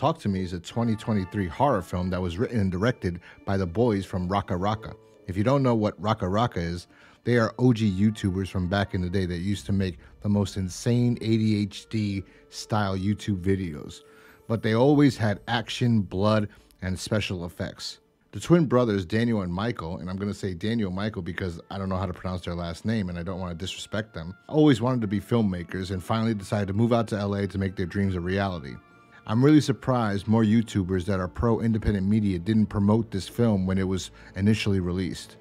Talk to Me is a 2023 horror film that was written and directed by the boys from Raka Raka. If you don't know what Raka Raka is, they are OG YouTubers from back in the day that used to make the most insane ADHD style YouTube videos. But they always had action, blood, and special effects. The twin brothers, Daniel and Michael, and I'm going to say Daniel and Michael because I don't know how to pronounce their last name and I don't want to disrespect them, always wanted to be filmmakers and finally decided to move out to LA to make their dreams a reality. I'm really surprised more YouTubers that are pro-independent media didn't promote this film when it was initially released.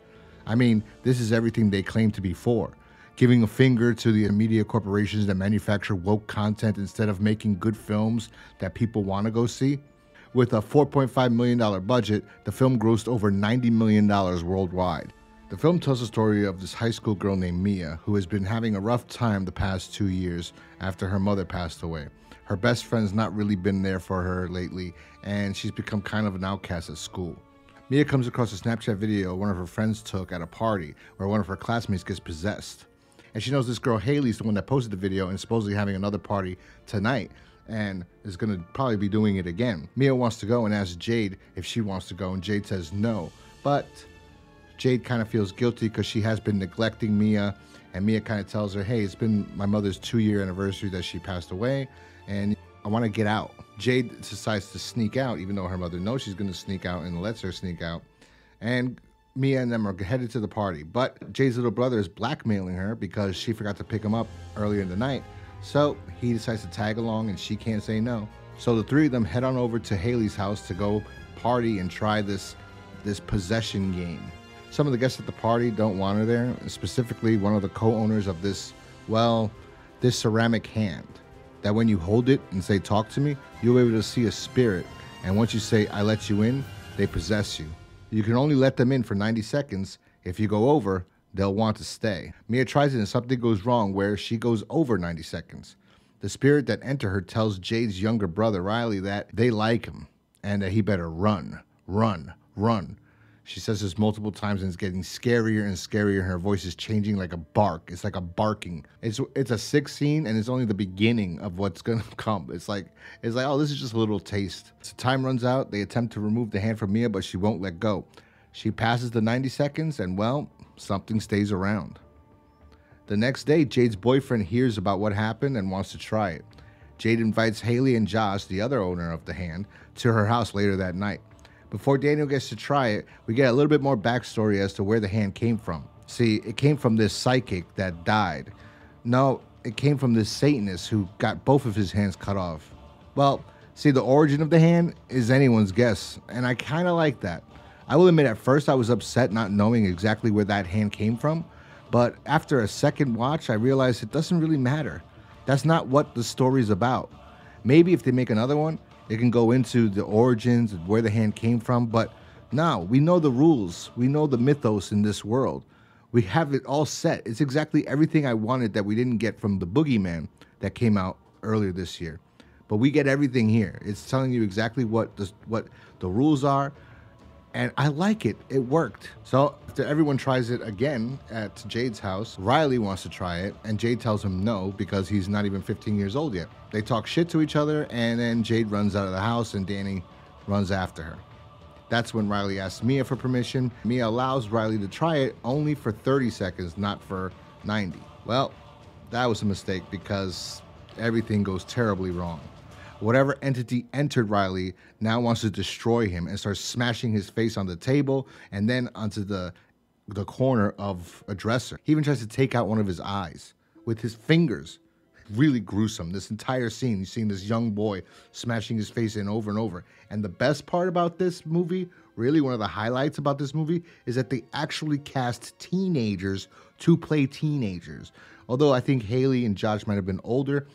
I mean, this is everything they claim to be for, giving a finger to the media corporations that manufacture woke content instead of making good films that people want to go see. With a $4.5 million budget, the film grossed over $90 million worldwide. The film tells the story of this high school girl named Mia who has been having a rough time the past 2 years after her mother passed away. Her best friend's not really been there for her lately, and she's become kind of an outcast at school. Mia comes across a Snapchat video one of her friends took at a party where one of her classmates gets possessed. And she knows this girl Haley's the one that posted the video and is supposedly having another party tonight and is going to probably be doing it again. Mia wants to go and asks Jade if she wants to go, and Jade says no. But Jade kind of feels guilty because she has been neglecting Mia, and Mia kind of tells her, hey, it's been my mother's 2-year anniversary that she passed away, and I want to get out. Jade decides to sneak out, even though her mother knows she's going to sneak out and lets her sneak out. And Mia and them are headed to the party. But Jade's little brother is blackmailing her because she forgot to pick him up earlier in the night. So he decides to tag along and she can't say no. So the three of them head on over to Haley's house to go party and try this possession game. Some of the guests at the party don't want her there, specifically one of the co-owners of this ceramic hand. That when you hold it and say, talk to me, you'll be able to see a spirit. And once you say, I let you in, they possess you. You can only let them in for 90 seconds. If you go over, they'll want to stay. Mia tries it and something goes wrong where she goes over 90 seconds. The spirit that entered her tells Jade's younger brother, Riley, that they like him and that he better run, run, run. She says this multiple times and it's getting scarier and scarier. Her voice is changing like a bark. It's like a barking. It's a sick scene and it's only the beginning of what's gonna come. It's like, oh, this is just a little taste. So time runs out. They attempt to remove the hand from Mia, but she won't let go. She passes the 90 seconds and, well, something stays around. The next day, Jade's boyfriend hears about what happened and wants to try it. Jade invites Haley and Josh, the other owner of the hand, to her house later that night. Before Daniel gets to try it, we get a little bit more backstory as to where the hand came from. See, it came from this psychic that died. No, it came from this Satanist who got both of his hands cut off. Well, see, the origin of the hand is anyone's guess, and I kind of like that. I will admit at first I was upset not knowing exactly where that hand came from, but after a second watch, I realized it doesn't really matter. That's not what the story's about. Maybe if they make another one, it can go into the origins and where the hand came from, but now we know the rules. We know the mythos in this world. We have it all set. It's exactly everything I wanted that we didn't get from the Boogeyman that came out earlier this year. But we get everything here. It's telling you exactly what the rules are, and I like it. It worked. So after everyone tries it again at Jade's house, Riley wants to try it, and Jade tells him no because he's not even 15 years old yet. They talk shit to each other, and then Jade runs out of the house, and Danny runs after her. That's when Riley asks Mia for permission. Mia allows Riley to try it only for 30 seconds, not for 90. Well, that was a mistake because everything goes terribly wrong. Whatever entity entered Riley now wants to destroy him and starts smashing his face on the table and then onto the corner of a dresser. He even tries to take out one of his eyes with his fingers. Really gruesome. This entire scene, you're seeing this young boy smashing his face in over and over. And the best part about this movie, really one of the highlights about this movie, is that they actually cast teenagers to play teenagers. Although I think Haley and Josh might have been older,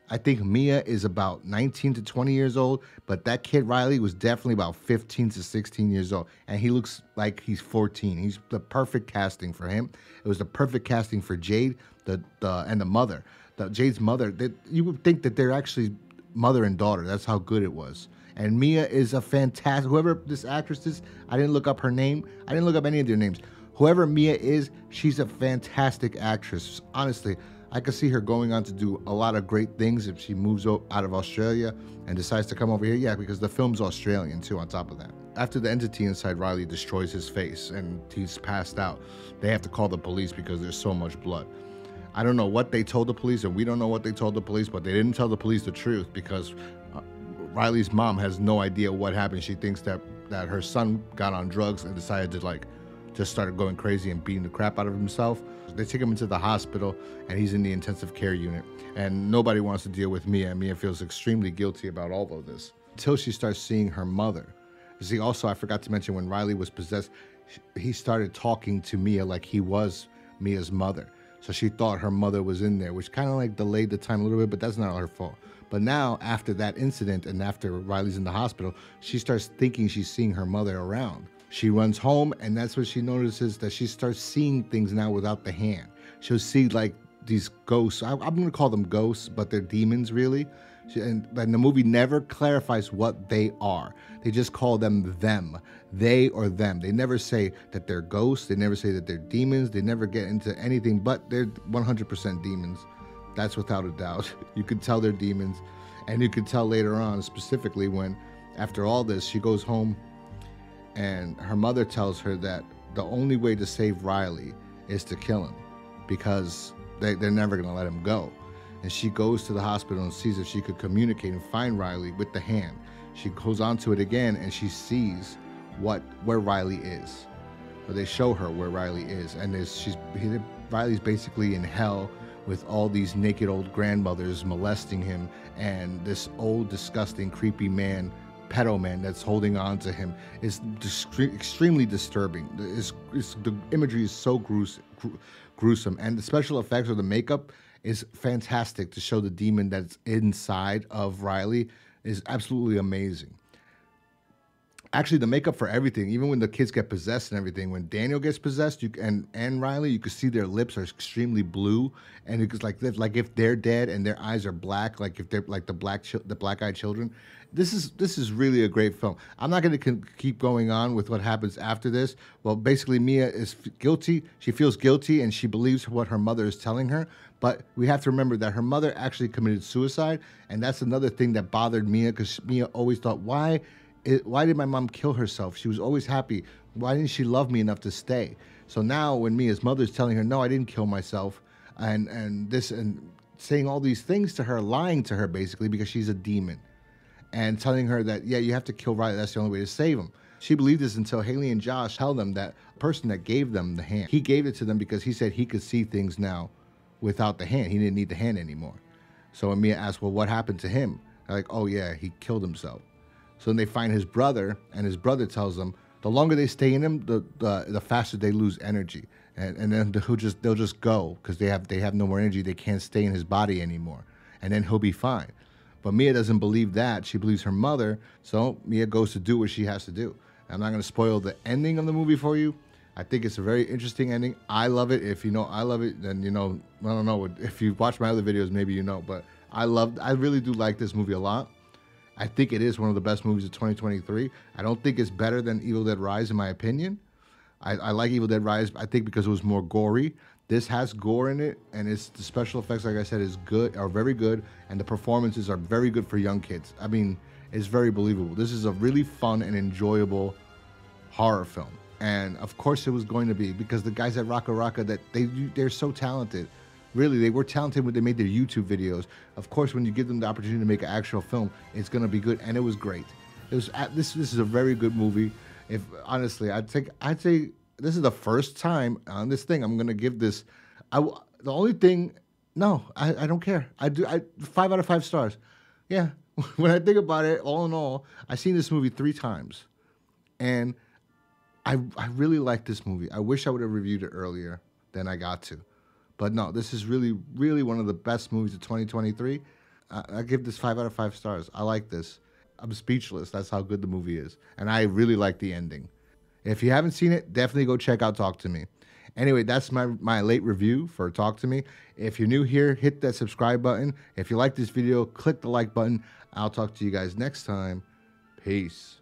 I think Mia is about 19 to 20 years old, but that kid Riley was definitely about 15 to 16 years old, and he looks like he's 14. He's the perfect casting for him. It was the perfect casting for Jade and the mother. Jade's mother, you would think that they're actually mother and daughter. That's how good it was. And Mia is a fantastic, whoever this actress is, I didn't look up her name. I didn't look up any of their names. Whoever Mia is, she's a fantastic actress. Honestly, I could see her going on to do a lot of great things if she moves out of Australia and decides to come over here. Yeah, because the film's Australian too, on top of that. After the entity inside Riley destroys his face and he's passed out, they have to call the police because there's so much blood. I don't know what they told the police, or we don't know what they told the police, but they didn't tell the police the truth because Riley's mom has no idea what happened. She thinks that her son got on drugs and decided to like just started going crazy and beating the crap out of himself. They take him into the hospital and he's in the intensive care unit, and nobody wants to deal with Mia. Mia feels extremely guilty about all of this until she starts seeing her mother. You see, also, I forgot to mention, when Riley was possessed, he started talking to Mia like he was Mia's mother. So she thought her mother was in there, which kind of like delayed the time a little bit, but that's not her fault. But now, after that incident and after Riley's in the hospital, she starts thinking she's seeing her mother around. She runs home, and that's what she notices, that she starts seeing things now without the hand. She'll see like these ghosts. I'm going to call them ghosts, but they're demons really. And the movie never clarifies what they are. They just call them they or them. They never say that they're ghosts. They never say that they're demons. They never get into anything, but they're 100% demons. That's without a doubt. You could tell they're demons. And you could tell later on, specifically when, after all this, she goes home and her mother tells her that the only way to save Riley is to kill him, because they're never going to let him go. And she goes to the hospital and sees if she could communicate and find Riley with the hand. She goes onto it again and she sees where Riley is. So they show her where Riley is, and Riley's basically in hell with all these naked old grandmothers molesting him, and this old, disgusting, creepy man, pedo man, that's holding on to him. Is extremely disturbing. The imagery is so gruesome, and the special effects or the makeup is fantastic to show the demon that's inside of Riley is absolutely amazing. Actually, the makeup for everything, even when the kids get possessed and everything, when Daniel gets possessed and Riley, you can see their lips are extremely blue, and it's like if they're dead and their eyes are black, like if they're like the black-eyed children. This is really a great film. I'm not going to keep going on with what happens after this. Well, basically, Mia is guilty. She feels guilty, and she believes what her mother is telling her. But we have to remember that her mother actually committed suicide, and that's another thing that bothered Mia, because Mia always thought, why did my mom kill herself? She was always happy. Why didn't she love me enough to stay? So now when Mia's mother's telling her, no, I didn't kill myself, and saying all these things to her, lying to her basically because she's a demon, and telling her that, yeah, you have to kill Riley, that's the only way to save him. She believed this until Haley and Josh tell them that person that gave them the hand, he gave it to them because he said he could see things now without the hand. He didn't need the hand anymore. So when Mia asked, well, what happened to him? They're like, oh yeah, he killed himself. So then they find his brother, and his brother tells them the longer they stay in him, the faster they lose energy, and then they'll just go because they have no more energy. They can't stay in his body anymore, and then he'll be fine. But Mia doesn't believe that. She believes her mother, so Mia goes to do what she has to do. I'm not going to spoil the ending of the movie for you. I think it's a very interesting ending. I love it. If you know I love it, then you know, I don't know. If you've watched my other videos, maybe you know, but I really do like this movie a lot. I think it is one of the best movies of 2023. I don't think it's better than Evil Dead Rise, in my opinion. I like Evil Dead Rise, I think, because it was more gory. This has gore in it, and the special effects, like I said, are very good, and the performances are very good for young kids. I mean, it's very believable. This is a really fun and enjoyable horror film. And of course it was going to be, because the guys at Raka Raka, they're so talented. Really, they were talented when they made their YouTube videos. Of course, when you give them the opportunity to make an actual film, it's going to be good, and it was great. This is a very good movie. If honestly, I'd say this is the first time on this thing I'm going to give this. The only thing, no, I don't care. I 5 out of 5 stars. Yeah, when I think about it, all in all, I've seen this movie 3 times, and I really like this movie. I wish I would have reviewed it earlier than I got to. But no, this is really, really one of the best movies of 2023. I give this 5 out of 5 stars. I like this. I'm speechless. That's how good the movie is. And I really like the ending. If you haven't seen it, definitely go check out Talk to Me. Anyway, that's my late review for Talk to Me. If you're new here, hit that subscribe button. If you like this video, click the like button. I'll talk to you guys next time. Peace.